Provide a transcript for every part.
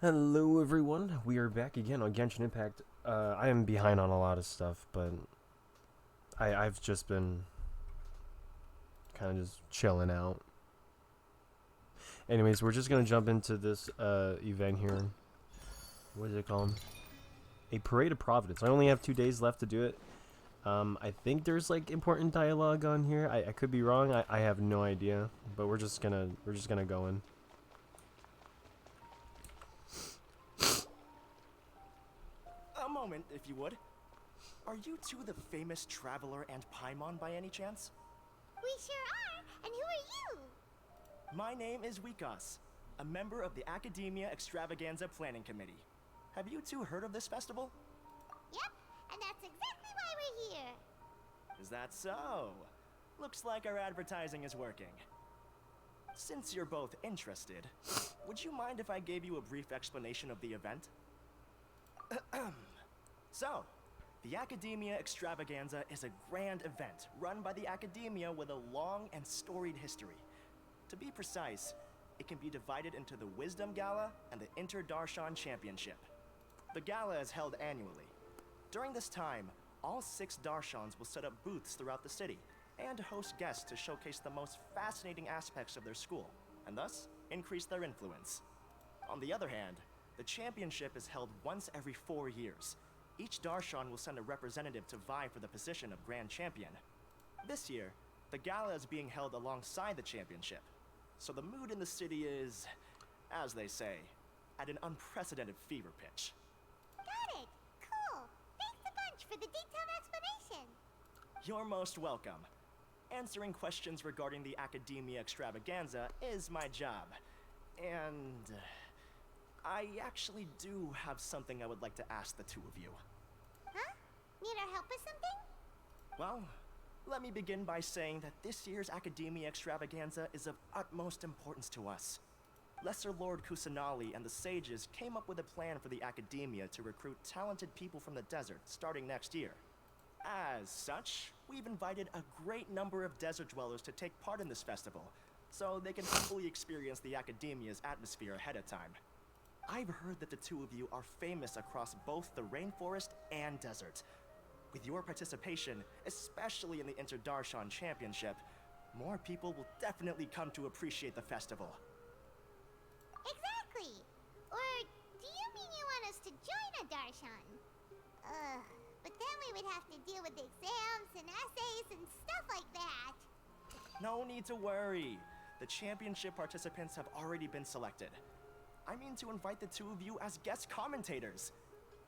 Hello everyone, we are back again on Genshin Impact. I am behind on a lot of stuff, but I've just been kind of just chilling out. Anyways, we're just gonna jump into this event here. What is it called? A Parade of Providence. I only have 2 days left to do it. I think there's like important dialogue on here. I could be wrong. I have no idea, but we're just gonna go in. A moment, if you would. Are you two the famous Traveler and Paimon by any chance? We sure are, and who are you? My name is Wikas, a member of the Academia Extravaganza Planning Committee. Have you two heard of this festival? Yep, and that's exactly why we're here. Is that so? Looks like our advertising is working. Since you're both interested, would you mind if I gave you a brief explanation of the event? So, the Academia Extravaganza is a grand event run by the Academia with a long and storied history. To be precise, it can be divided into the Wisdom Gala and the Inter-Darshan Championship. The gala is held annually. During this time, all 6 Darshans will set up booths throughout the city and host guests to showcase the most fascinating aspects of their school, and thus increase their influence. On the other hand, the championship is held once every 4 years. Each Darshan will send a representative to vie for the position of Grand Champion. This year, the gala is being held alongside the championship, so the mood in the city is, as they say, at an unprecedented fever pitch. Got it. Cool. Thanks a bunch for the detailed explanation. You're most welcome. Answering questions regarding the Academia Extravaganza is my job. And I actually do have something I would like to ask the two of you. Huh? Need our help with something? Well, let me begin by saying that this year's Academia Extravaganza is of utmost importance to us. Lesser Lord Kusanali and the sages came up with a plan for the Academia to recruit talented people from the desert starting next year. As such, we've invited a great number of desert dwellers to take part in this festival, so they can fully experience the Academia's atmosphere ahead of time. I've heard that the two of you are famous across both the rainforest and desert. With your participation, especially in the Inter-Darshan Championship, more people will definitely come to appreciate the festival. Exactly. Or do you mean you want us to join a Darshan? But then we would have to deal with exams and essays and stuff like that. No need to worry. The championship participants have already been selected. I mean to invite the two of you as guest commentators.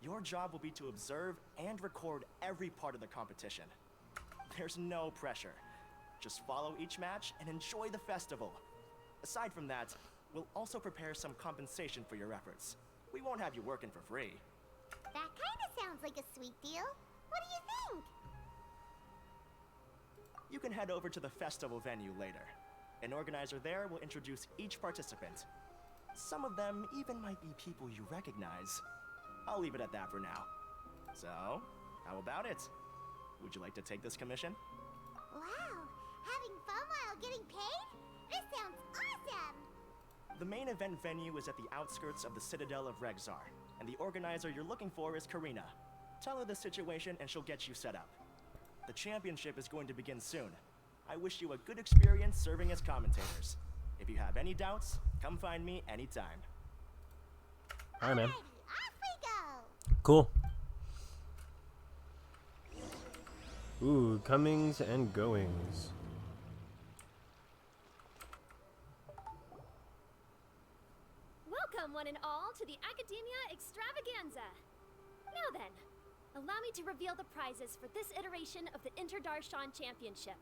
Your job will be to observe and record every part of the competition. There's no pressure. Just follow each match and enjoy the festival. Aside from that, we'll also prepare some compensation for your efforts. We won't have you working for free. That kind of sounds like a sweet deal. What do you think? You can head over to the festival venue later. An organizer there will introduce each participant. Some of them even might be people you recognize. I'll leave it at that for now. So, how about it? Would you like to take this commission? Wow, having fun while getting paid? This sounds awesome! The main event venue is at the outskirts of the Citadel of Regzar, and the organizer you're looking for is Karina. Tell her the situation and she'll get you set up. The championship is going to begin soon. I wish you a good experience serving as commentators. If you have any doubts, come find me anytime. Alright, man. Alrighty, off we go! Cool. Ooh, comings and goings. Welcome, one and all, to the Academia Extravaganza. Now then, allow me to reveal the prizes for this iteration of the Inter-Darshan Championship.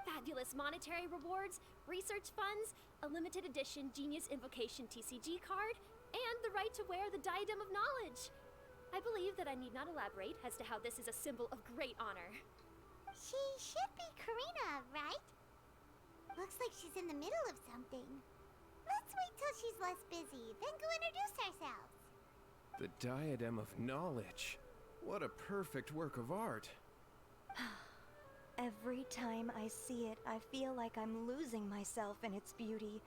Fabulous monetary rewards, research funds, a limited edition Genius Invocation TCG card, and the right to wear the Diadem of Knowledge. I believe that I need not elaborate as to how this is a symbol of great honor. She should be Karina, right? Looks like she's in the middle of something. Let's wait till she's less busy, then go introduce ourselves. The Diadem of Knowledge. What a perfect work of art. Every time I see it, I feel like I'm losing myself in its beauty.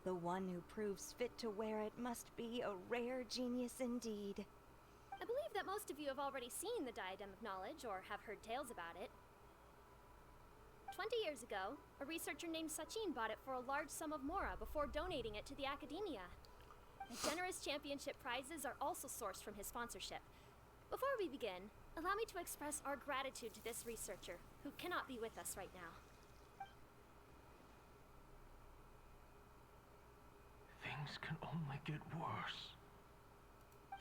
The one who proves fit to wear it must be a rare genius indeed. I believe that most of you have already seen the Diadem of Knowledge or have heard tales about it. 20 years ago, a researcher named Sachin bought it for a large sum of mora before donating it to the Academia. The generous championship prizes are also sourced from his sponsorship. Before we begin, allow me to express our gratitude to this researcher, who cannot be with us right now. Things can only get worse.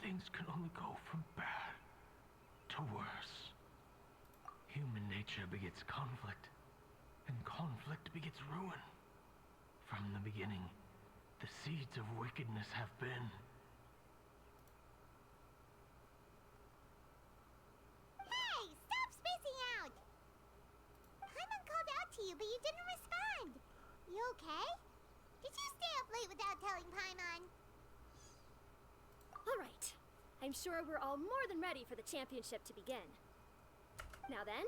Things can only go from bad to worse. Human nature begets conflict, and conflict begets ruin. From the beginning, the seeds of wickedness have been. Hey, stop spacing out! Paimon called out to you, but you didn't respond. You okay? Did you stay up late without telling Paimon? All right. I'm sure we're all more than ready for the championship to begin. Now then,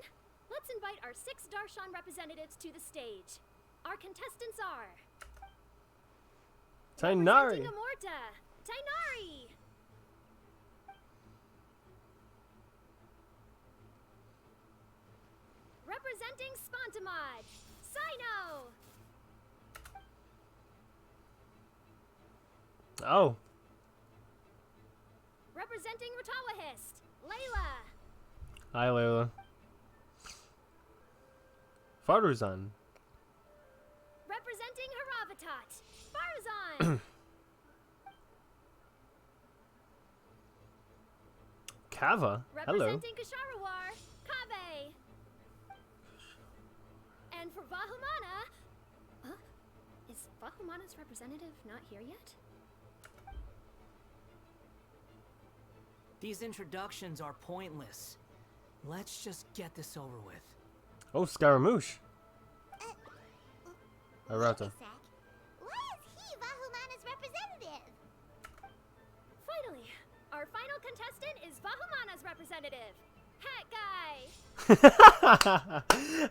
let's invite our 6 Darshan representatives to the stage. Our contestants are... Tainari! Representing Amorta, Tainari! Representing Spontamod, Sino! Oh. Representing Ratawahist, Layla! Hi, Layla. Faruzan. Representing Haravatat, Farazan! Kava. Hello. Representing Kasharawar, Kave! And for Vahumana... Huh? Is Vahumana's representative not here yet? These introductions are pointless. Let's just get this over with. Oh, Scaramouche. Arata. Wait a sec. Why is he Vahumana's representative? Finally, our final contestant is Vahumana's representative, Hat Guy!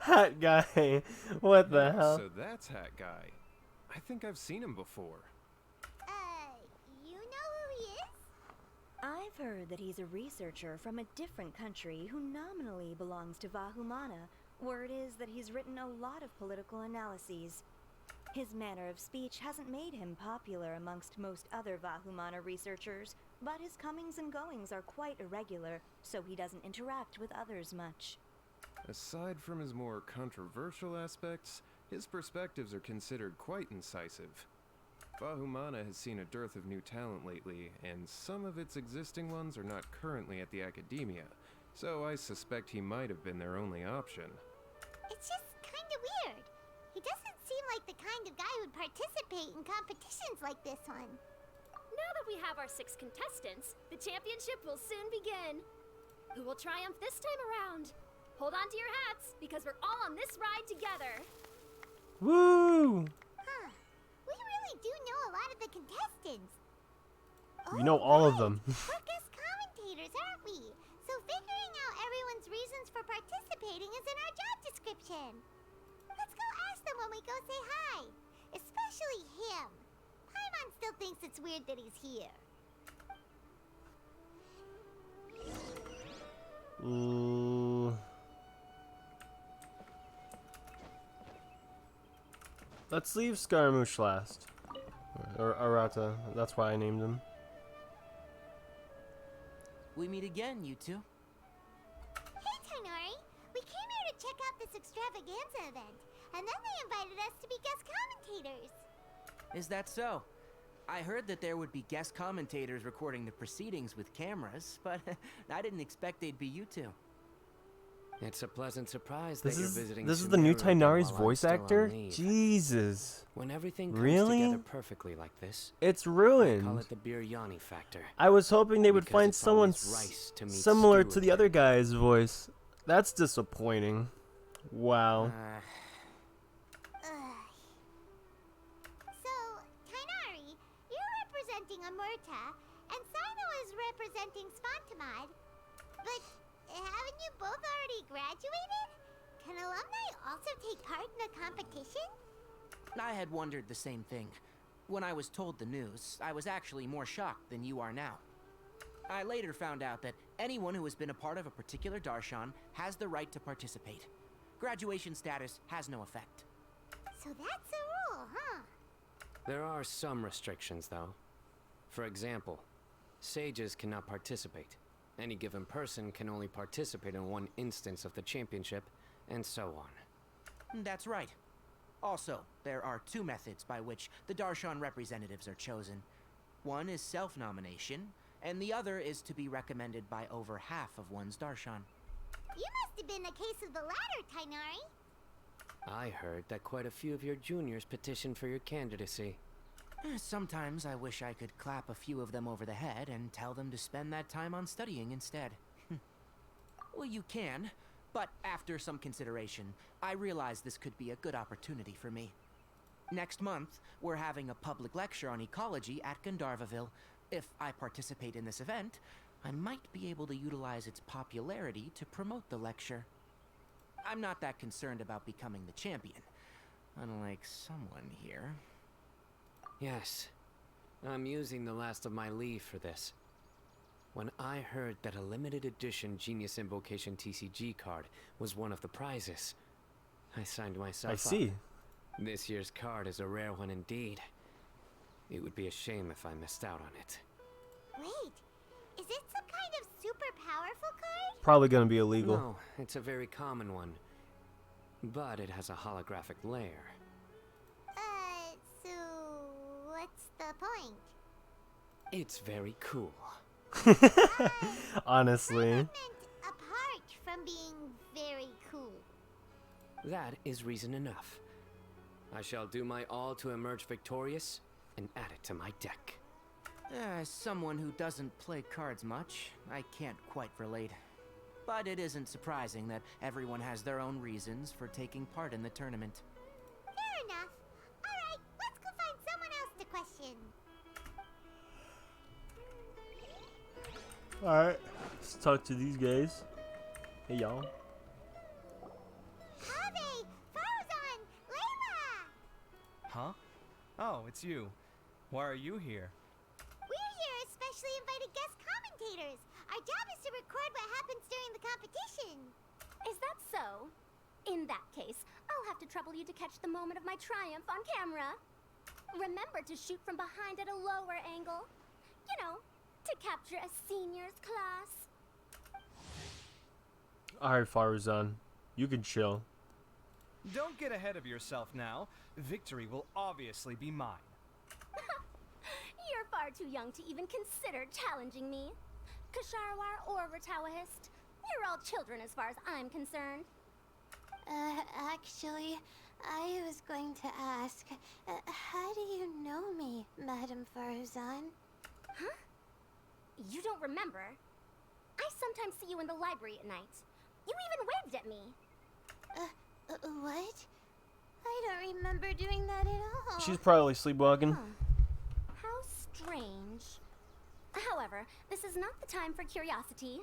Hat Guy. What the hell? So that's Hat Guy. I think I've seen him before. You know who he is? I've heard that he's a researcher from a different country who nominally belongs to Vahumana. Word is that he's written a lot of political analyses. His manner of speech hasn't made him popular amongst most other Vahumana researchers, but his comings and goings are quite irregular, so he doesn't interact with others much. Aside from his more controversial aspects, his perspectives are considered quite incisive. Vahumana has seen a dearth of new talent lately, and some of its existing ones are not currently at the Academia, so I suspect he might have been their only option. It's just kinda weird. He doesn't seem like the kind of guy who'd participate in competitions like this one. Now that we have our 6 contestants, the championship will soon begin. Who will triumph this time around? Hold on to your hats, because we're all on this ride together. Woo! Huh. We really do know a lot of the contestants. We know all of them. We're guest commentators, aren't we? So figuring out everyone's reasons for participating is in our job description. Let's go ask them when we go say hi. Especially him. Paimon still thinks it's weird that he's here. Let's leave Scaramouche last. Or Arata. That's why I named him. We meet again, you two. Hey, Tainari. We came here to check out this extravaganza event, and then they invited us to be guest commentators. Is that so? I heard that there would be guest commentators recording the proceedings with cameras, but I didn't expect they'd be you two. It's a pleasant surprise This that you're is visiting. this is the new Sumeru again Tainari's while I'm voice still on actor? leave. Jesus. When everything comes Really? together perfectly like this, It's I call ruined. it the biryani factor. I was hoping they would Because find it's someone always rice to meet similar stew to the again. other guy's voice. That's disappointing. Wow. Ugh. So, Tainari, you're representing Amurta, and Sino is representing Spontamod. But haven't you both already graduated? Can alumni also take part in a competition? I had wondered the same thing. When I was told the news, I was actually more shocked than you are now. I later found out that anyone who has been a part of a particular darshan has the right to participate. Graduation status has no effect. So that's a rule, huh? There are some restrictions, though. For example, sages cannot participate. Any given person can only participate in one instance of the championship, and so on. That's right. Also, there are two methods by which the darshan representatives are chosen. One is self-nomination, and the other is to be recommended by over half of one's darshan. You must have been a case of the latter, Tainari. I heard that quite a few of your juniors petitioned for your candidacy. Sometimes I wish I could clap a few of them over the head and tell them to spend that time on studying instead. Well, you can, but after some consideration, I realize this could be a good opportunity for me. Next month, we're having a public lecture on ecology at Gandharvaville. If I participate in this event, I might be able to utilize its popularity to promote the lecture. I'm not that concerned about becoming the champion, unlike someone here. Yes, I'm using the last of my leave for this. When I heard that a limited edition Genius Invocation TCG card was one of the prizes, I signed myself I up. see. This year's card is a rare one indeed. It would be a shame if I missed out on it. Wait, is it some kind of super powerful card? Probably gonna be illegal. No, it's a very common one. But it has a holographic layer. So what's the point? It's very cool. Honestly. I meant apart from being very cool. That is reason enough. I shall do my all to emerge victorious and add it to my deck. As someone who doesn't play cards much, I can't quite relate. But it isn't surprising that everyone has their own reasons for taking part in the tournament. Fair enough. Alright, let's go find someone else to question. Alright, let's talk to these guys. Hey, y'all. Ave, Farzan, Layla! Huh? Oh, it's you. Why are you here? We're here as specially invited guest commentators. Our job is to record what happens during the competition. Is that so? In that case, I'll have to trouble you to catch the moment of my triumph on camera. Remember to shoot from behind at a lower angle. You know, to capture a seniors class. Alright, Faruzan. You can chill. Don't get ahead of yourself now. Victory will obviously be mine. You're far too young to even consider challenging me. Kasharwar or Ratawahist, you're all children as far as I'm concerned. Actually, I was going to ask, how do you know me, Madam Farzan? Huh? You don't remember? I sometimes see you in the library at night. You even waved at me. What? I don't remember doing that at all. She's probably sleepwalking. Huh. How strange. However, this is not the time for curiosity.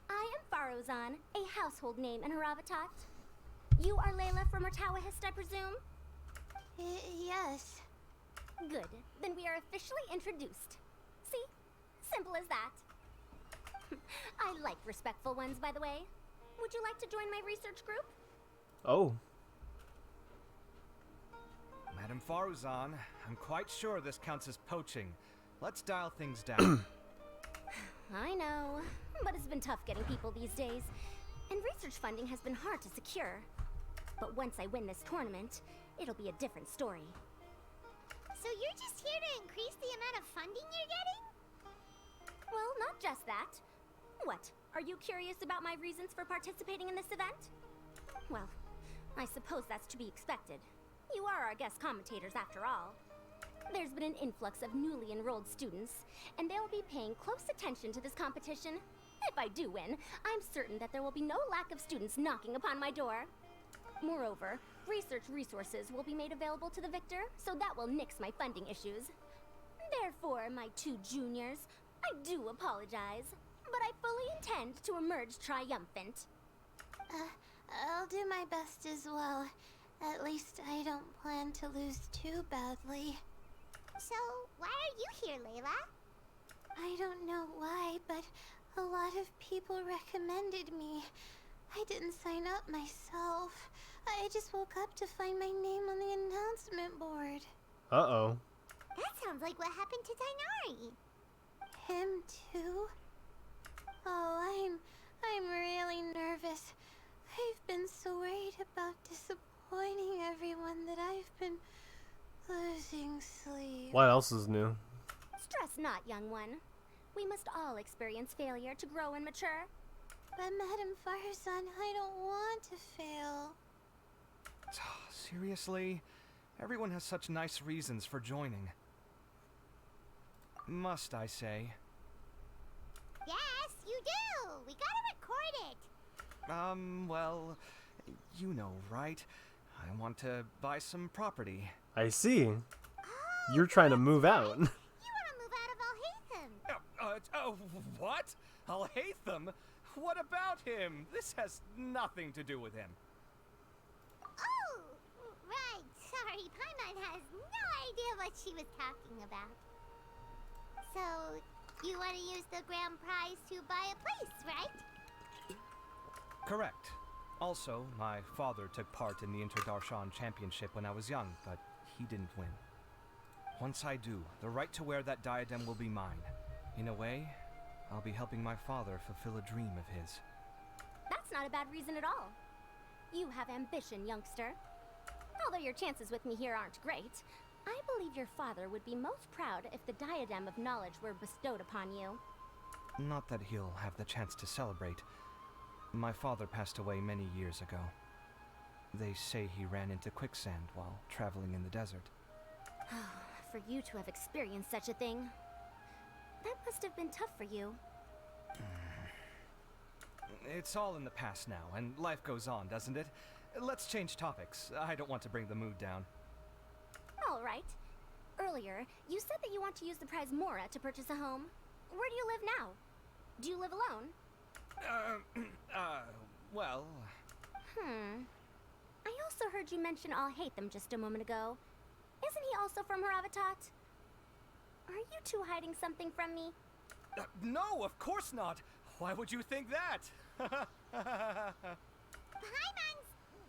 I am Farozan, a household name in Haravatat. You are Layla from Ratawahist, I presume? Yes. Good. Then we are officially introduced. See? Simple as that. I like respectful ones, by the way. Would you like to join my research group? Oh. Madam Faruzan, I'm quite sure this counts as poaching. Let's dial things down. I know, but it's been tough getting people these days, and research funding has been hard to secure. But once I win this tournament, it'll be a different story. So you're just here to increase the amount of funding you're getting? Well, not just that. What, are you curious about my reasons for participating in this event? Well, I suppose that's to be expected. You are our guest commentators after all. There's been an influx of newly enrolled students, and they'll be paying close attention to this competition. If I do win, I'm certain that there will be no lack of students knocking upon my door. Moreover, research resources will be made available to the victor, so that will nix my funding issues. Therefore, my two juniors, I do apologize, but I fully intend to emerge triumphant. I'll do my best as well. At least I don't plan to lose too badly. So, why are you here, Layla? I don't know why, but a lot of people recommended me. I didn't sign up myself. I just woke up to find my name on the announcement board. Uh-oh. That sounds like what happened to Dainari. Him too? Oh, I'm really nervous. I've been so worried about disappointing everyone that I've been losing sleep. What else is new? Stress not, young one. We must all experience failure to grow and mature. But Madame Farzan, I don't want to fail. Seriously? Everyone has such nice reasons for joining. Must I say? Yes, you do! We gotta record it! Well, you know, right? I want to buy some property. I see. Oh, You're trying to move out. you wanna move out of Alhaitham! What? Alhaitham? What about him? This has nothing to do with him. Oh, right. Sorry, Paimon has no idea what she was talking about. So, you want to use the grand prize to buy a place, right? Correct. Also, my father took part in the Interdarshan Championship when I was young, but he didn't win. Once I do, the right to wear that diadem will be mine. In a way, I'll be helping my father fulfill a dream of his. That's not a bad reason at all. You have ambition, youngster. Although your chances with me here aren't great, I believe your father would be most proud if the diadem of knowledge were bestowed upon you. Not that he'll have the chance to celebrate. My father passed away many years ago. They say he ran into quicksand while traveling in the desert. For you to have experienced such a thing, that must have been tough for you. It's all in the past now, and life goes on, doesn't it? Let's change topics. I don't want to bring the mood down. All right. Earlier, you said that you want to use the prize Mora to purchase a home. Where do you live now? Do you live alone? Well... I also heard you mention Alhaitham just a moment ago. Isn't he also from Haravatat? Are you two hiding something from me? No, of course not! Why would you think that? Paimon's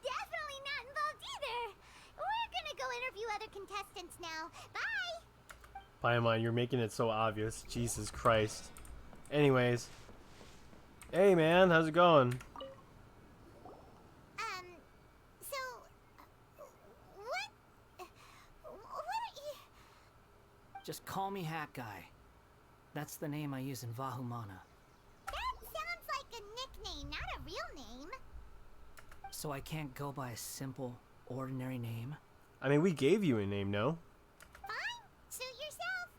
definitely not involved either. We're gonna go interview other contestants now. Bye! Paimon, you're making it so obvious. Jesus Christ. Anyways. Hey man, how's it going? So... What are you... Just call me Hat Guy. That's the name I use in Vahumana. That sounds like a nickname, not a real name. So I can't go by a simple, ordinary name? I mean, we gave you a name, no? Fine, suit yourself.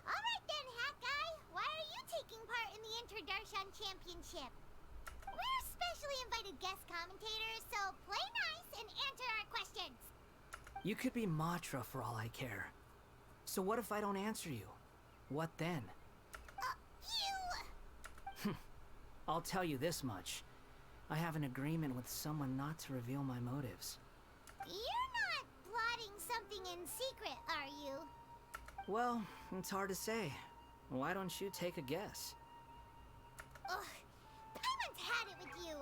Alright then, Hat Guy. Why are you taking part in the Interdarshan Championship? We're specially invited guest commentators, so play nice and answer our questions. You could be Matra for all I care. So what if I don't answer you? What then? I'll tell you this much. I have an agreement with someone not to reveal my motives. You're not plotting something in secret, are you? Well, it's hard to say. Why don't you take a guess? Ugh, Paimon's had it with you.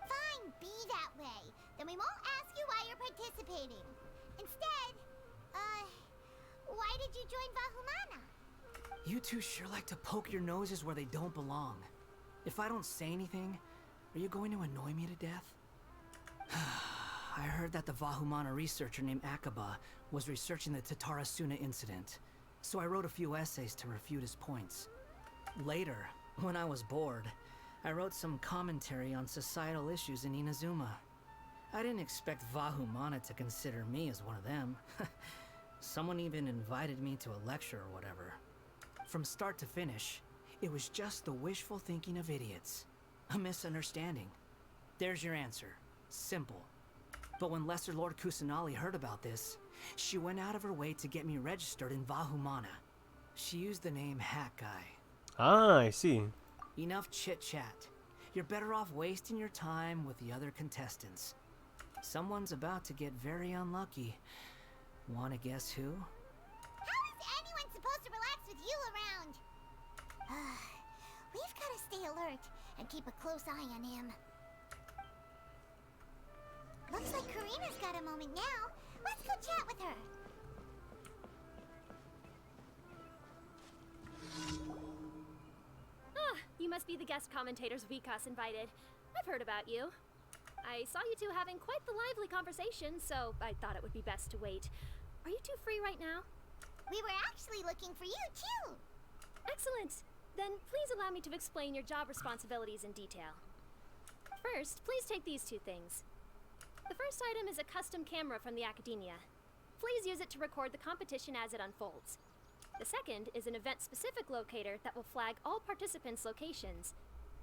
Fine, be that way. Then we won't ask you why you're participating. Instead, why did you join Vahumana? You two sure like to poke your noses where they don't belong. If I don't say anything, are you going to annoy me to death? I heard that the Vahumana researcher named Akaba was researching the Tatarasuna incident, so I wrote a few essays to refute his points. Later, when I was bored, I wrote some commentary on societal issues in Inazuma. I didn't expect Vahumana to consider me as one of them. Someone even invited me to a lecture or whatever. From start to finish, it was just the wishful thinking of idiots. A misunderstanding. There's your answer. Simple. But when Lesser Lord Kusanali heard about this, she went out of her way to get me registered in Vahumana. She used the name Hat Guy. Ah, I see. Enough chit-chat. You're better off wasting your time with the other contestants. Someone's about to get very unlucky. Wanna guess who? How is supposed to relax with you around. We've got to stay alert and keep a close eye on him. Looks like Karina's got a moment now. Let's go chat with her. Ah, you must be the guest commentators Vikas invited. I've heard about you. I saw you two having quite the lively conversation, so I thought it would be best to wait. Are you two free right now? We were actually looking for you, too. Excellent. Then please allow me to explain your job responsibilities in detail. First, please take these two things. The first item is a custom camera from the Academia. Please use it to record the competition as it unfolds. The second is an event-specific locator that will flag all participants' locations.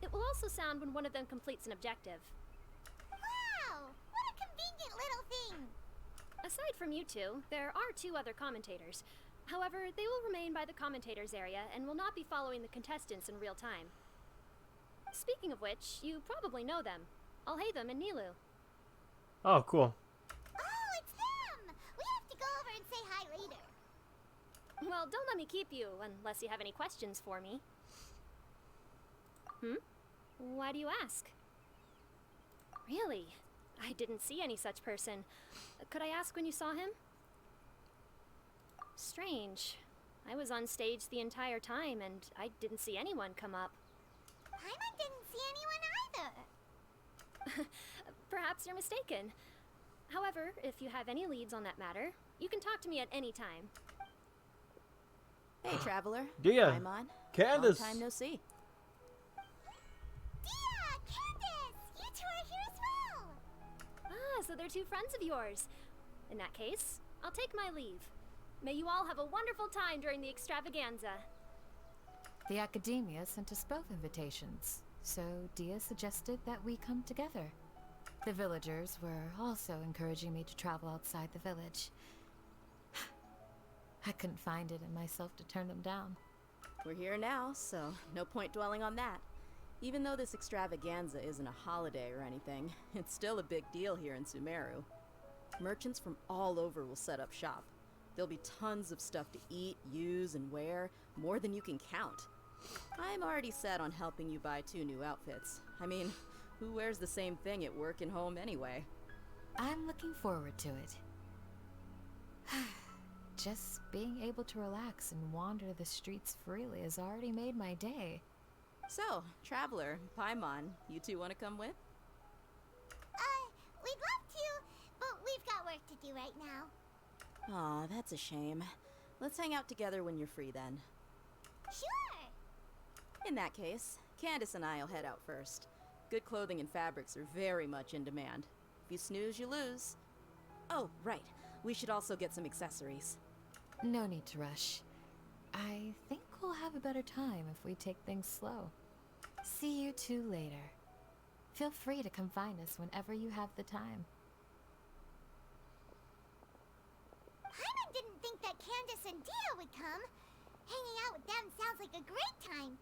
It will also sound when one of them completes an objective. Wow! What a convenient little thing! Aside from you two, there are two other commentators. However, they will remain by the commentators area and will not be following the contestants in real time. Speaking of which, you probably know them. Alhaitham and Nilu. Oh, cool. Oh, it's them! We have to go over and say hi later. Well, don't let me keep you unless you have any questions for me. Why do you ask? Really? I didn't see any such person. Could I ask when you saw him? Strange. I was on stage the entire time and I didn't see anyone come up. Paimon didn't see anyone either. Perhaps you're mistaken. However, if you have any leads on that matter, you can talk to me at any time. Hey, Traveler. Dia. Paimon. Candace. Long time no see. Dia! Candace! You two are here as well! Ah, so they're two friends of yours. In that case, I'll take my leave. May you all have a wonderful time during the extravaganza. The Academia sent us both invitations, so Dia suggested that we come together. The villagers were also encouraging me to travel outside the village. I couldn't find it in myself to turn them down. We're here now, so no point dwelling on that. Even though this extravaganza isn't a holiday or anything, it's still a big deal here in Sumeru. Merchants from all over will set up shop. There'll be tons of stuff to eat, use, and wear, more than you can count. I'm already set on helping you buy 2 new outfits. I mean, who wears the same thing at work and home anyway? I'm looking forward to it. Just being able to relax and wander the streets freely has already made my day. So, Traveler, Paimon, you two want to come with? We'd love to, but we've got work to do right now. Aw, that's a shame. Let's hang out together when you're free then. Sure! In that case, Candace and I'll head out first. Good clothing and fabrics are very much in demand. If you snooze, you lose. Oh, right. We should also get some accessories. No need to rush. I think we'll have a better time if we take things slow. See you two later. Feel free to come find us whenever you have the time. Paimon didn't think that Candace and Dia would come. Hanging out with them sounds like a great time.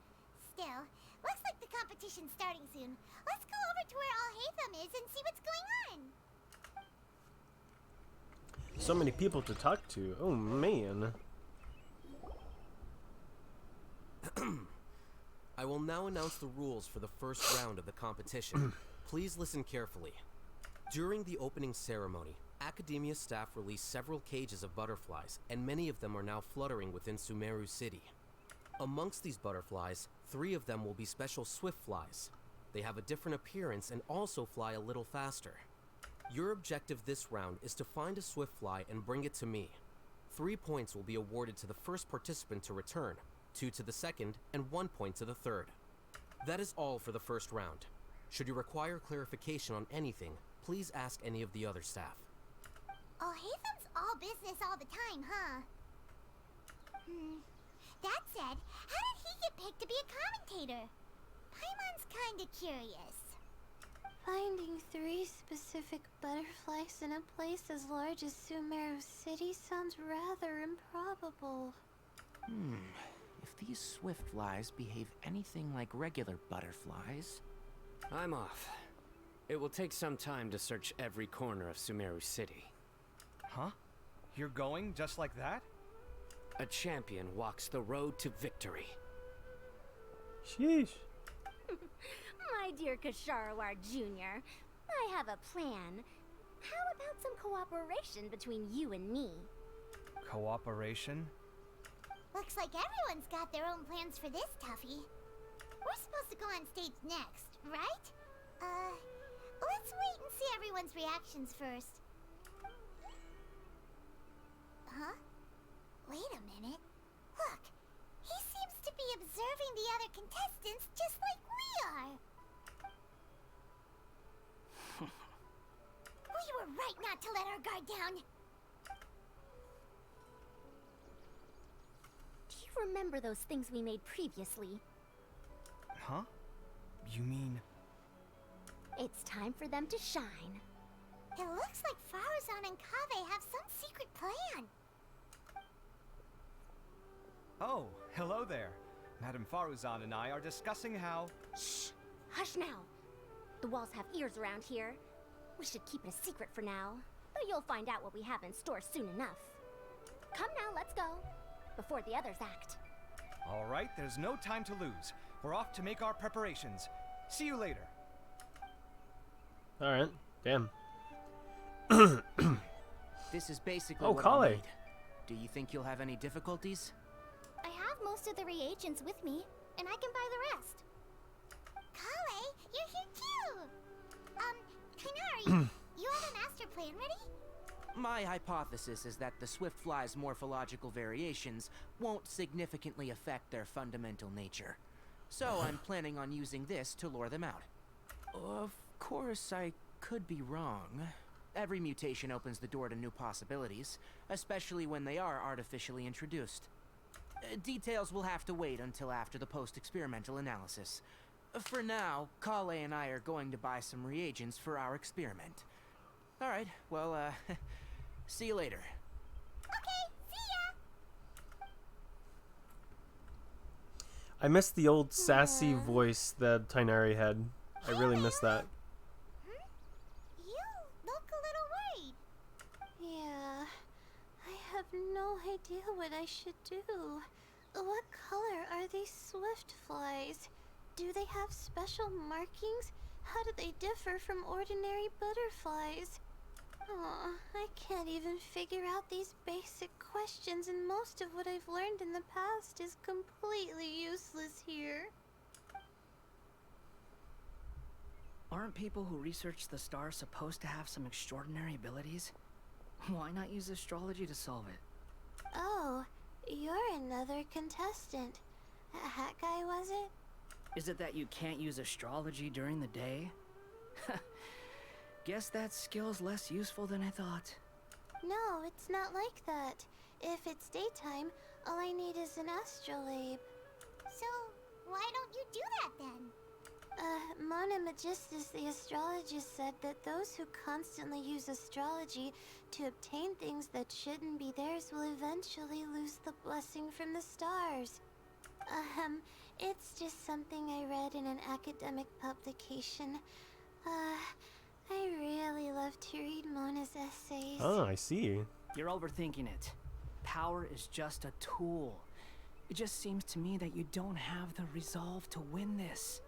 Still, looks like the competition's starting soon. Let's go over to where Alhaitham is and see what's going on. So many people to talk to. Oh, man. I will now announce the rules for the first round of the competition. Please listen carefully. During the opening ceremony, Academia staff released several cages of butterflies, and many of them are now fluttering within Sumeru City. Amongst these butterflies, 3 of them will be special swift flies. They have a different appearance and also fly a little faster. Your objective this round is to find a swift fly and bring it to me. 3 points will be awarded to the first participant to return, 2 to the second, and 1 point to the third. That is all for the first round. Should you require clarification on anything, please ask any of the other staff. Alhaitham's all business all the time, huh? That said, how did he get picked to be a commentator? Paimon's kinda curious. Finding 3 specific butterflies in a place as large as Sumeru City sounds rather improbable. If these swift flies behave anything like regular butterflies... I'm off. It will take some time to search every corner of Sumeru City. Huh? You're going just like that? a champion walks the road to victory. Sheesh. My dear Kasharawar Jr., I have a plan. How about some cooperation between you and me? Cooperation? Looks like everyone's got their own plans for this, Tuffy. We're supposed to go on stage next, right? Let's wait and see everyone's reactions first. Huh? Wait a minute. Look, he seems to be observing the other contestants just like we are. We were right not to let our guard down. Do you remember those things we made previously? Huh? You mean... It's time for them to shine. It looks like Faruzan and Kaveh have some secret plan. Oh, hello there. Madame Faruzan and I are discussing how... Shh! Hush now! The walls have ears around here. We should keep it a secret for now, but you'll find out what we have in store soon enough. Come now, let's go, before the others act. All right, there's no time to lose. We're off to make our preparations. See you later. All right. Damn. This is basically Oh, what I'll Kale. need. Do you think you'll have any difficulties? I have most of the reagents with me, and I can buy the rest. Kale, you're here too! Kainari, you have a master plan ready? My hypothesis is that the Swiftfly's morphological variations won't significantly affect their fundamental nature. So I'm planning on using this to lure them out. Of course, I could be wrong. Every mutation opens the door to new possibilities, especially when they are artificially introduced. Details will have to wait until after the post-experimental analysis. For now, Kale and I are going to buy some reagents for our experiment. Alright, well, see you later. Okay, see ya! I missed the old sassy voice that Tainari had. I really missed that. You look a little worried. Yeah, I have no idea what I should do. What color are these swift flies? Do they have special markings? How do they differ from ordinary butterflies? Aw, I can't even figure out these basic questions, and most of what I've learned in the past is completely useless here. Aren't people who research the stars supposed to have some extraordinary abilities? Why not use astrology to solve it? Oh, you're another contestant. A hat guy, was it? Is it that you can't use astrology during the day? Guess that skill's less useful than I thought. No, it's not like that. If it's daytime, all I need is an astrolabe. So, why don't you do that then? Mona Magistus, the astrologist, said that those who constantly use astrology to obtain things that shouldn't be theirs will eventually lose the blessing from the stars. It's just something I read in an academic publication. I really love to read Mona's essays. Oh, I see. You're overthinking it. Power is just a tool. It just seems to me that you don't have the resolve to win this.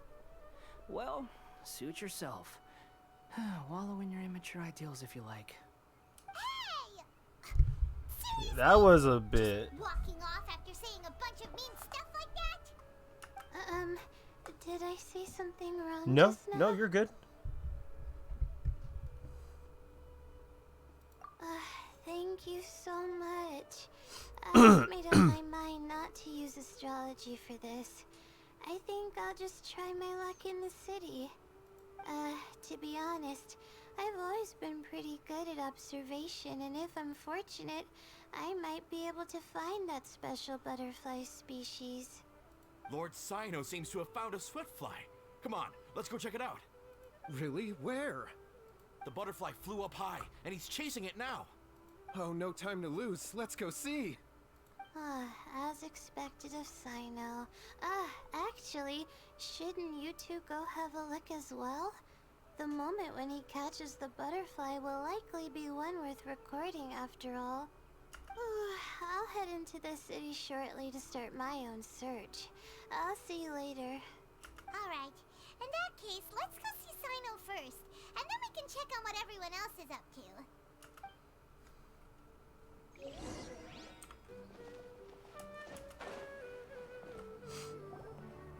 Well, suit yourself. Wallow in your immature ideals if you like. Hey! Yeah, that was a bit. Walking off after saying a bunch of mean stuff like that? Did I say something wrong No, just now? no, you're good. Thank you so much. I've made up my mind not to use astrology for this. I think I'll just try my luck in the city. To be honest, I've always been pretty good at observation, and if I'm fortunate, I might be able to find that special butterfly species. Lord Sino seems to have found a swiftfly. Come on, let's go check it out. Really? Where? The butterfly flew up high, and he's chasing it now. Oh, no time to lose. Let's go see. As expected of Sino. Actually, shouldn't you two go have a look as well? The moment when he catches the butterfly will likely be one worth recording after all. I'll head into the city shortly to start my own search. I'll see you later. Alright, in that case, let's go see Sino first, and then we can check on what everyone else is up to.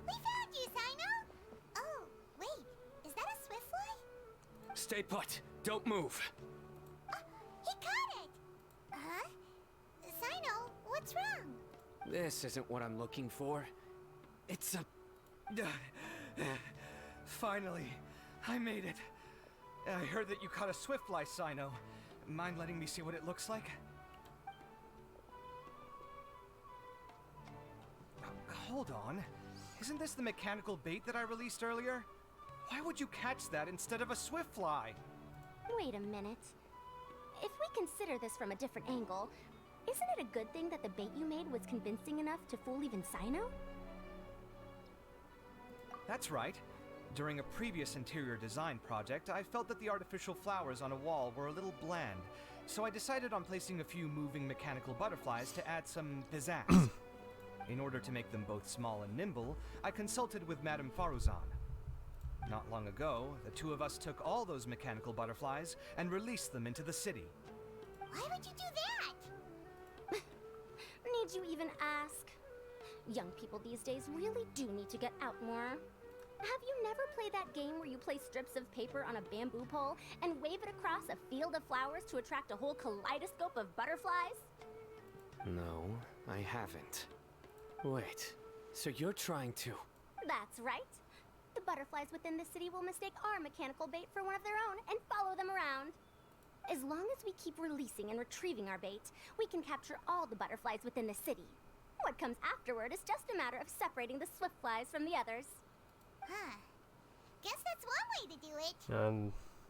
We found you, Sino! Oh, wait, is that a swiftfly? Stay put. Don't move. He caught it! Huh? Sino, what's wrong? This isn't what I'm looking for. It's a... Finally, I made it. I heard that you caught a swiftfly, Sino. Mind letting me see what it looks like? Hold on. Isn't this the mechanical bait that I released earlier? Why would you catch that instead of a swiftfly? Wait a minute. If we consider this from a different angle, isn't it a good thing that the bait you made was convincing enough to fool even Sino? That's right. During a previous interior design project, I felt that the artificial flowers on a wall were a little bland, so I decided on placing a few moving mechanical butterflies to add some pizzazz. In order to make them both small and nimble, I consulted with Madame Faruzan. Not long ago, the two of us took all those mechanical butterflies and released them into the city. Why would you do that? Need you even ask? Young people these days really do need to get out more. Have you never played that game where you place strips of paper on a bamboo pole and wave it across a field of flowers to attract a whole kaleidoscope of butterflies? No, I haven't. Wait, so you're trying to... That's right. The butterflies within the city will mistake our mechanical bait for one of their own and follow them around. As long as we keep releasing and retrieving our bait, we can capture all the butterflies within the city. What comes afterward is just a matter of separating the swift flies from the others. Huh. Guess that's one way to do it.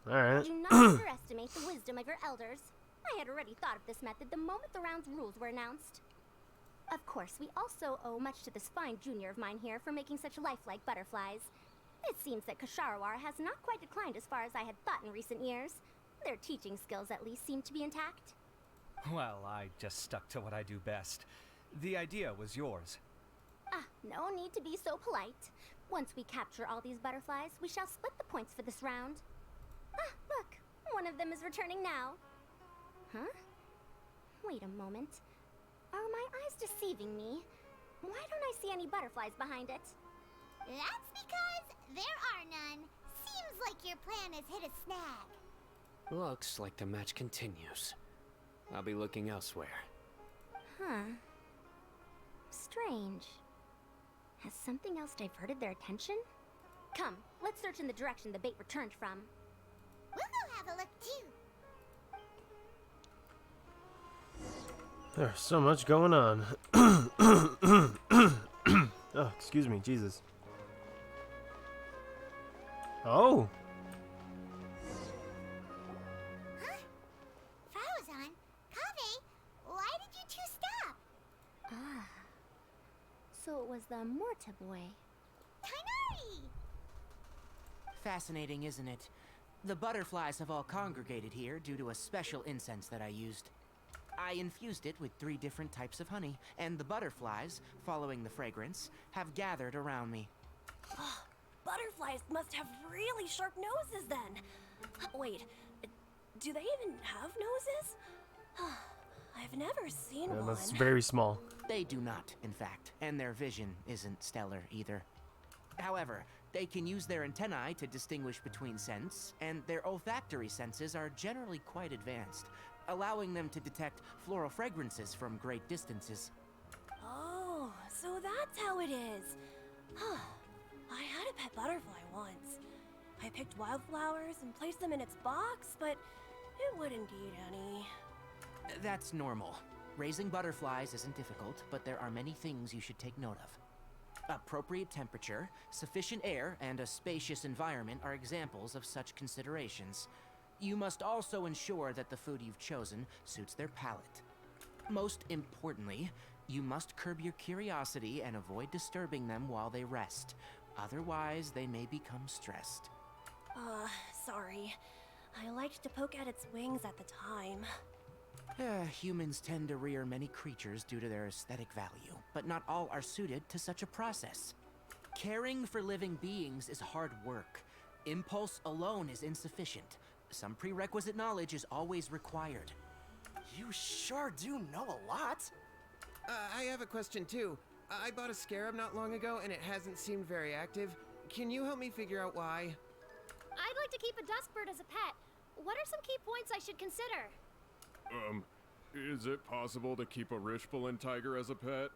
Alright. Do not underestimate the wisdom of your elders. I had already thought of this method the moment the round's rules were announced. Of course, we also owe much to this fine junior of mine here for making such lifelike butterflies. It seems that Kasharawar has not quite declined as far as I had thought in recent years. Their teaching skills at least seem to be intact. Well, I just stuck to what I do best. The idea was yours. Ah, no need to be so polite. Once we capture all these butterflies, we shall split the points for this round. Ah, look, one of them is returning now. Huh? Wait a moment. Are my eyes deceiving me? Why don't I see any butterflies behind it? That's because there are none. Seems like your plan has hit a snag. Looks like the match continues. I'll be looking elsewhere. Huh. Strange. Has something else diverted their attention? Come, let's search in the direction the bait returned from. We'll go have a look too. There's so much going on. Oh, excuse me, Jesus. Oh! Huh? Faruzan? Kaveh? Why did you two stop? Ah. So it was the Morta boy. Tainari! Fascinating, isn't it? The butterflies have all congregated here due to a special incense that I used. I infused it with 3 different types of honey, and the butterflies, following the fragrance, have gathered around me. Oh, butterflies must have really sharp noses then. Wait, do they even have noses? I've never seen one. That's very small. They do not, in fact, and their vision isn't stellar either. However, they can use their antennae to distinguish between scents, and their olfactory senses are generally quite advanced, allowing them to detect floral fragrances from great distances. Oh, so that's how it is. I had a pet butterfly once. I picked wildflowers and placed them in its box, but it wouldn't eat any. That's normal. Raising butterflies isn't difficult, but there are many things you should take note of. Appropriate temperature, sufficient air, and a spacious environment are examples of such considerations. You must also ensure that the food you've chosen suits their palate. Most importantly, you must curb your curiosity and avoid disturbing them while they rest. Otherwise, they may become stressed. Sorry. I liked to poke at its wings at the time. Humans tend to rear many creatures due to their aesthetic value, but not all are suited to such a process. Caring for living beings is hard work. Impulse alone is insufficient. Some prerequisite knowledge is always required. You sure do know a lot. I have a question too. I bought a scarab not long ago and it hasn't seemed very active. Can you help me figure out why? I'd like to keep a dustbird as a pet. What are some key points I should consider? Is it possible to keep a Rishbalin tiger as a pet?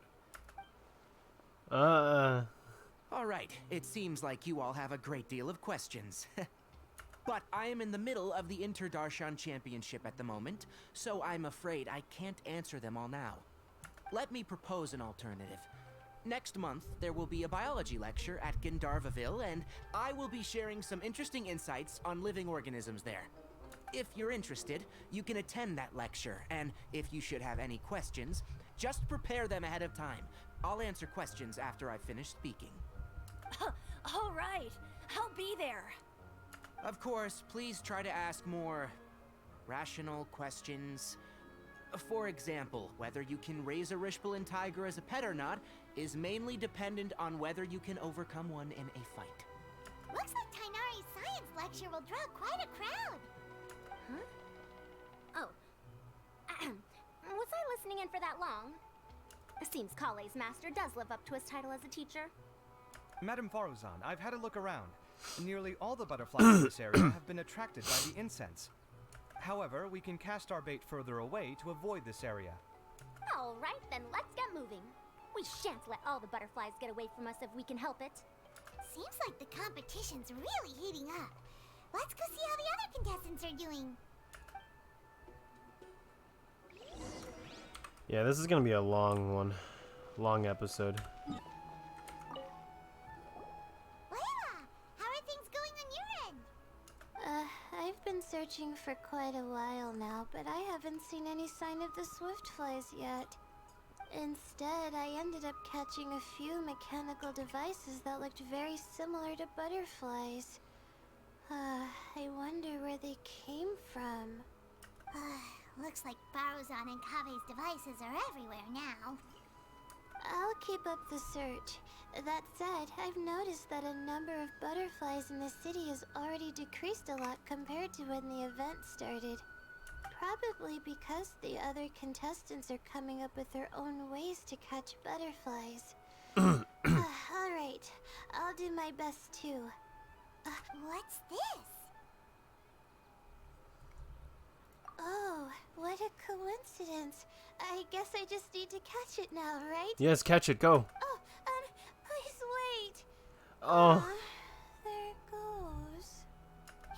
Alright, it seems like you all have a great deal of questions. But I am in the middle of the Interdarshan Championship at the moment, so I'm afraid I can't answer them all now. Let me propose an alternative. Next month, there will be a biology lecture at Gandharvaville, and I will be sharing some interesting insights on living organisms there. If you're interested, you can attend that lecture, and if you should have any questions, just prepare them ahead of time. I'll answer questions after I've finished speaking. All right, I'll be there. Of course, please try to ask more rational questions. For example, whether you can raise a Rishbalin tiger as a pet or not is mainly dependent on whether you can overcome one in a fight. Looks like Tainari's science lecture will draw quite a crowd. Huh? Oh. Was I listening in for that long? Seems Kale's master does live up to his title as a teacher. Madame Faruzan, I've had a look around. Nearly all the butterflies in this area have been attracted by the incense. However, we can cast our bait further away to avoid this area. All right, then let's get moving. We shan't let all the butterflies get away from us if we can help it. Seems like the competition's really heating up. Let's go see how the other contestants are doing. Yeah, this is gonna be a long one. Long episode. Layla, how are things going on your end? I've been searching for quite a while now, but I haven't seen any sign of the swiftflies yet. Instead, I ended up catching a few mechanical devices that looked very similar to butterflies. I wonder where they came from. Looks like Faruzan and Kave's devices are everywhere now. I'll keep up the search. That said, I've noticed that a number of butterflies in the city has already decreased a lot compared to when the event started. Probably because the other contestants are coming up with their own ways to catch butterflies. Alright, I'll do my best too. What's this? Oh, what a coincidence. I guess I just need to catch it now, right? Yes, catch it, go. Oh, please wait. Oh. There it goes.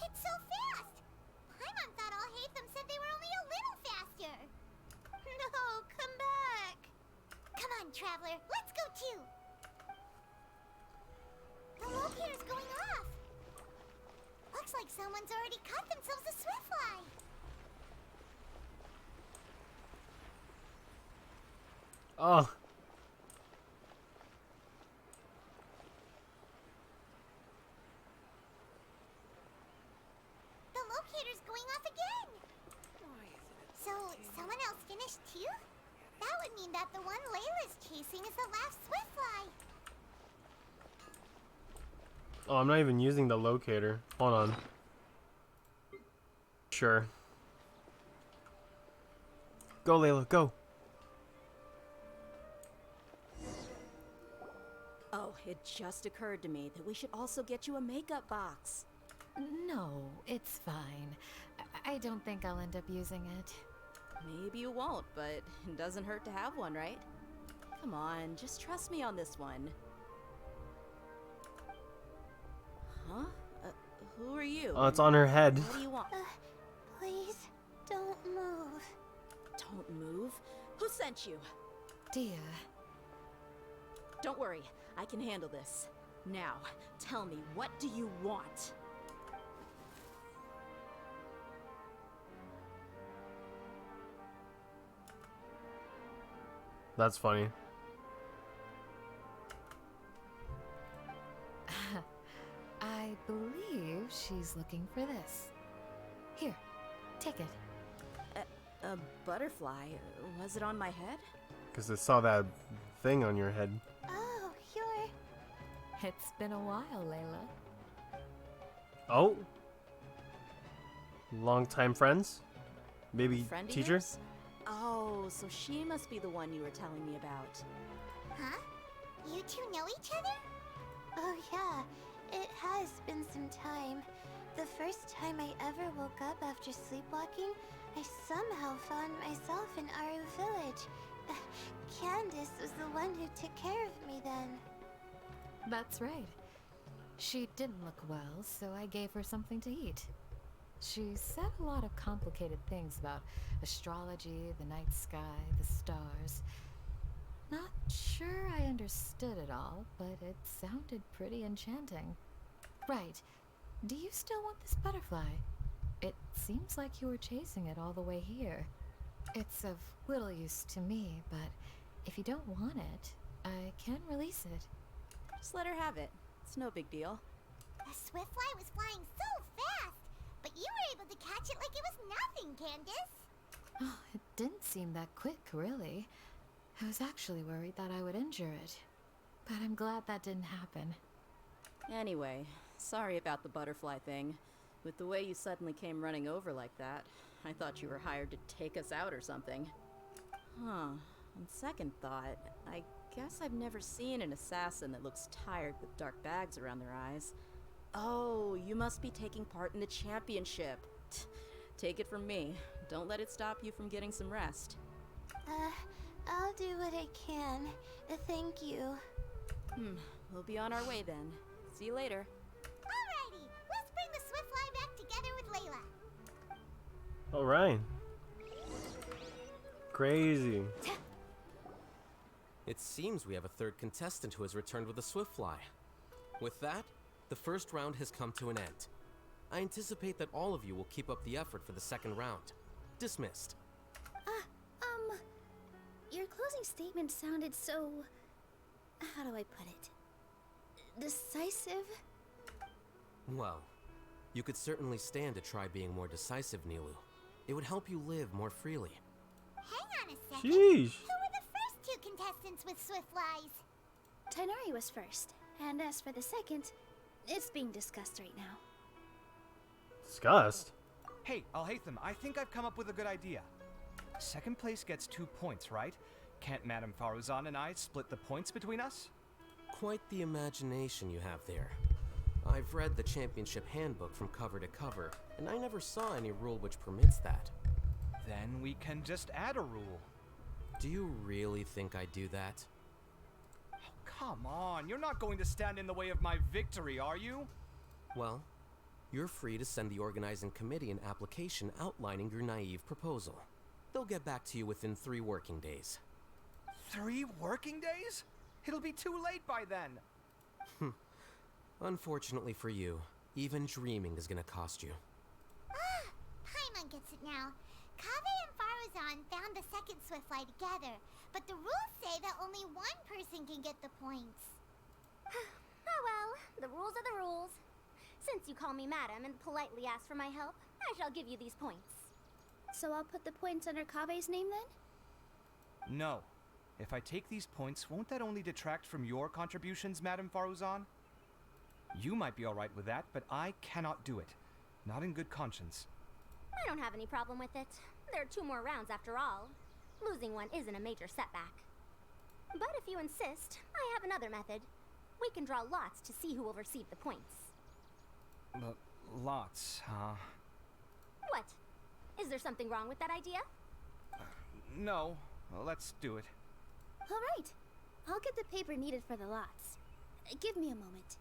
It's so fast! Paimon thought all Hatham said they were only a little faster. No, come back. Come on, Traveler, let's go too. The locator's going off. Looks like someone's already caught themselves a swiftfly. Oh. The locator's going off again. So, someone else finished too? That would mean that the one Layla's chasing is the last swiftfly. Oh, I'm not even using the locator. Hold on. Sure. Go, Layla, go. Oh, it just occurred to me that we should also get you a makeup box. No, it's fine. I don't think I'll end up using it. Maybe you won't, but it doesn't hurt to have one, right? Come on, just trust me on this one. Huh? Who are you? Oh, it's on her head. What do you want? Please, don't move. Don't move? Who sent you? Dia. Don't worry, I can handle this. Now, tell me, what do you want? That's funny. I believe she's looking for this. Here, take it. A butterfly? Was it on my head? Because I saw that thing on your head. Oh, you're... It's been a while, Layla. Oh? Longtime friends? Maybe Friend of teacher? yours? Oh, so she must be the one you were telling me about. Huh? You two know each other? Oh yeah, it has been some time. The first time I ever woke up after sleepwalking, I somehow found myself in Aru village. Candace was the one who took care of me then. That's right. She didn't look well, so I gave her something to eat. She said a lot of complicated things about astrology, the night sky, the stars. Not sure I understood it all, but it sounded pretty enchanting. Right. Do you still want this butterfly? It seems like you were chasing it all the way here. It's of little use to me, but if you don't want it, I can release it. Just let her have it. It's no big deal. The Swiftfly was flying so fast, but you were able to catch it like it was nothing, Candace. Oh, it didn't seem that quick, really. I was actually worried that I would injure it, but I'm glad that didn't happen. Anyway, sorry about the butterfly thing. With the way you suddenly came running over like that, I thought you were hired to take us out or something. Huh. On second thought, I guess I've never seen an assassin that looks tired with dark bags around their eyes. Oh, you must be taking part in the championship. Take it from me. Don't let it stop you from getting some rest. I'll do what I can. Thank you. We'll be on our way then. See you later. Alrighty, let's bring the Swiftfly back together with Layla. Alright. Crazy. It seems we have a third contestant who has returned with a Swiftfly. With that, the first round has come to an end. I anticipate that all of you will keep up the effort for the second round. Dismissed. Your closing statement sounded so... how do I put it? Decisive? Well, you could certainly stand to try being more decisive, Nilu. It would help you live more freely. Hang on a second. Sheesh. Who were the first two contestants with Swiftflies? Tainari was first, and as for the second, it's being discussed right now. Disgust? Hey, Alhaitham, I think I've come up with a good idea. Second place gets 2 points, right? Can't Madame Faruzan and I split the points between us? Quite the imagination you have there. I've read the championship handbook from cover to cover, and I never saw any rule which permits that. Then we can just add a rule. Do you really think I'd do that? Oh, come on, you're not going to stand in the way of my victory, are you? Well, you're free to send the organizing committee an application outlining your naive proposal. They'll get back to you within 3 working days. 3 working days? It'll be too late by then. Unfortunately for you, even dreaming is gonna cost you. Paimon gets it now. Kaveh and Faruzan found the second Swiftfly together, but the rules say that only one person can get the points. Oh well, the rules are the rules. Since you call me madam and politely ask for my help, I shall give you these points. So I'll put the points under Kave's name then? No. If I take these points, won't that only detract from your contributions, Madame Faruzan? You might be alright with that, but I cannot do it. Not in good conscience. I don't have any problem with it. There are 2 more rounds after all. Losing one isn't a major setback. But if you insist, I have another method. We can draw lots to see who will receive the points. Lots, huh? What? Is there something wrong with that idea? No. Well, let's do it. Alright. I'll get the paper needed for the lots. Give me a moment.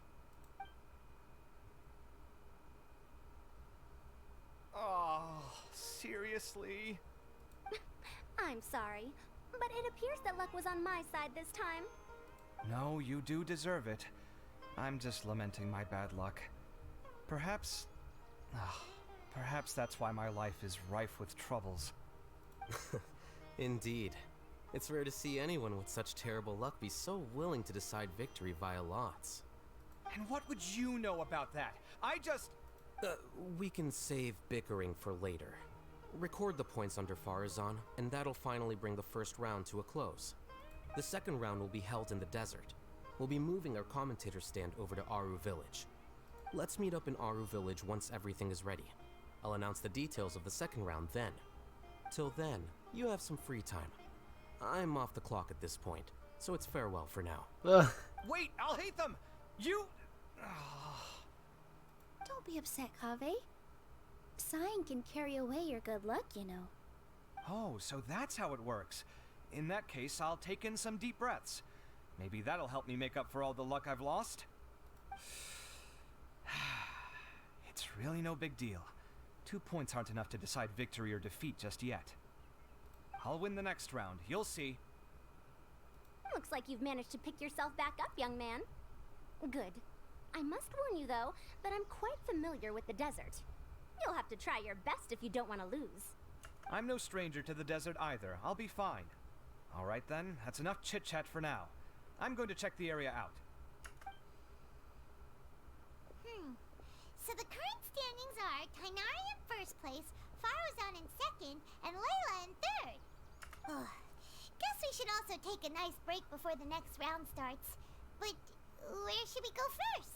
Oh, seriously? I'm sorry, but it appears that luck was on my side this time. No, you do deserve it. I'm just lamenting my bad luck. Perhaps that's why my life is rife with troubles. Indeed. It's rare to see anyone with such terrible luck be so willing to decide victory via lots. And what would you know about that? I just... We can save bickering for later. Record the points under Farazan, and that'll finally bring the first round to a close. The second round will be held in the desert. We'll be moving our commentator stand over to Aru Village. Let's meet up in Aru Village once everything is ready. I'll announce the details of the second round then. Till then, you have some free time. I'm off the clock at this point, so it's farewell for now. Wait, I'll hate them! You... Don't be upset, Kaveh. Sighing can carry away your good luck, you know. Oh, so that's how it works. In that case, I'll take in some deep breaths. Maybe that'll help me make up for all the luck I've lost. It's really no big deal. 2 points aren't enough to decide victory or defeat just yet. I'll win the next round, you'll see. Looks like you've managed to pick yourself back up, young man. Good. I must warn you, though, that I'm quite familiar with the desert. You'll have to try your best if you don't want to lose. I'm no stranger to the desert either. I'll be fine. All right then, that's enough chit-chat for now. I'm going to check the area out. So the current standings are Tainari in first place, Farazan in second, and Layla in third. Guess we should also take a nice break before the next round starts. But where should we go first?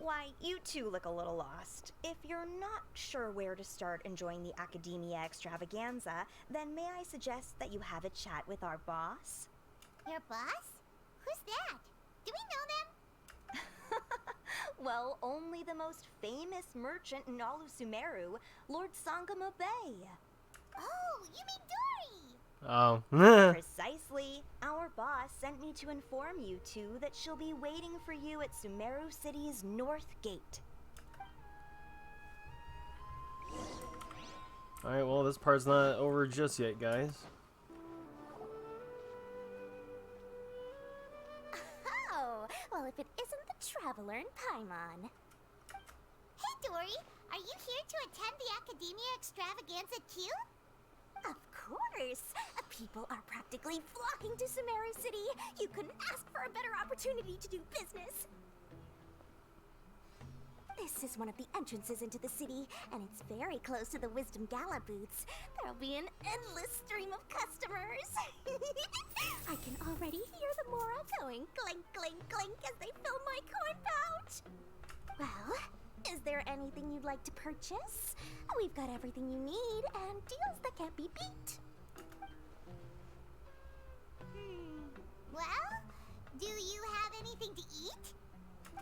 Why, you two look a little lost. If you're not sure where to start enjoying the Academia Extravaganza, then may I suggest that you have a chat with our boss? Your boss? Who's that? Do we know them? Well, only the most famous merchant in all of Sumeru, Lord Sangamo Bay. Oh, you mean Dory! Oh. Precisely. Our boss sent me to inform you two that she'll be waiting for you at Sumeru City's North Gate. Alright, well, this part's not over just yet, guys. Oh, well, if it isn't the Traveler in Paimon. Hey, Dory! Are you here to attend the Academia Extravaganza too? Of course! People are practically flocking to Sumeru City. You couldn't ask for a better opportunity to do business. This is one of the entrances into the city, and it's very close to the Wisdom Gala booths. There'll be an endless stream of customers. I can already hear the Mora going clink, clink, clink as they fill my coin pouch. Well, is there anything you'd like to purchase? We've got everything you need and deals that can't be beat. Well, do you have anything to eat?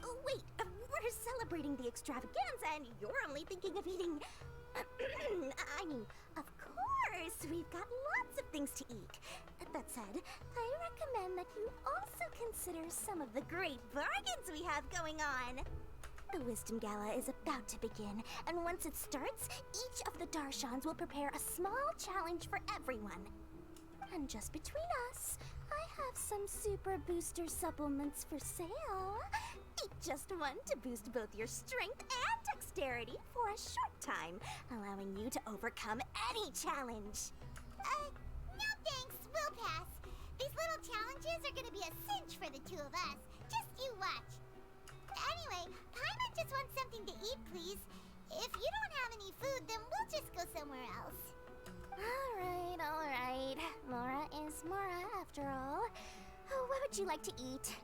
Oh, wait, we're celebrating the extravaganza and you're only thinking of eating... I mean, of course, we've got lots of things to eat. That said, I recommend that you also consider some of the great bargains we have going on. The Wisdom Gala is about to begin, and once it starts, each of the Darshans will prepare a small challenge for everyone. And just between us, I have some super booster supplements for sale. Eat just one to boost both your strength and dexterity for a short time, allowing you to overcome any challenge. No thanks, we'll pass. These little challenges are gonna be a cinch for the two of us. Just you watch. Anyway, Paimon just wants something to eat, please. If you don't have any food, then we'll just go somewhere else. Alright. Mora is Mora, after all. Oh, what would you like to eat?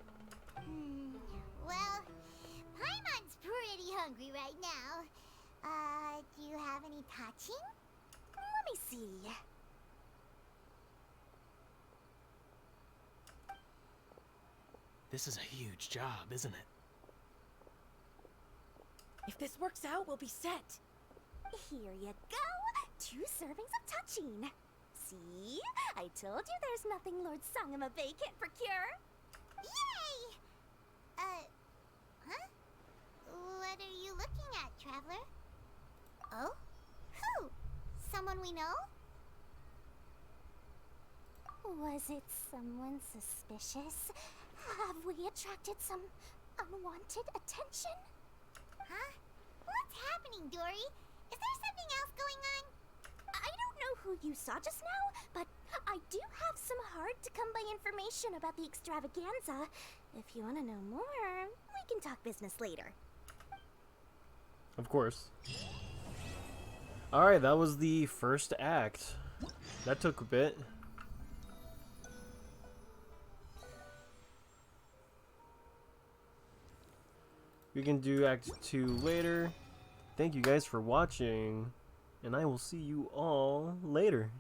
Well, Paimon's pretty hungry right now. Do you have any touching? Let me see. This is a huge job, isn't it? If this works out, we'll be set. Here you go. 2 servings of touching. See? I told you there's nothing Lord Sangamo Bay can't procure. Yay! Huh? What are you looking at, Traveler? Oh? Who? Someone we know? Was it someone suspicious? Have we attracted some unwanted attention? Huh? What's happening, Dory? Is there something else going on? I don't know who you saw just now, but I do have some hard-to-come-by information about the extravaganza. If you want to know more, we can talk business later. Of course. Alright, that was the first act. That took a bit. We can do Act 2 later. Thank you guys for watching, and I will see you all later.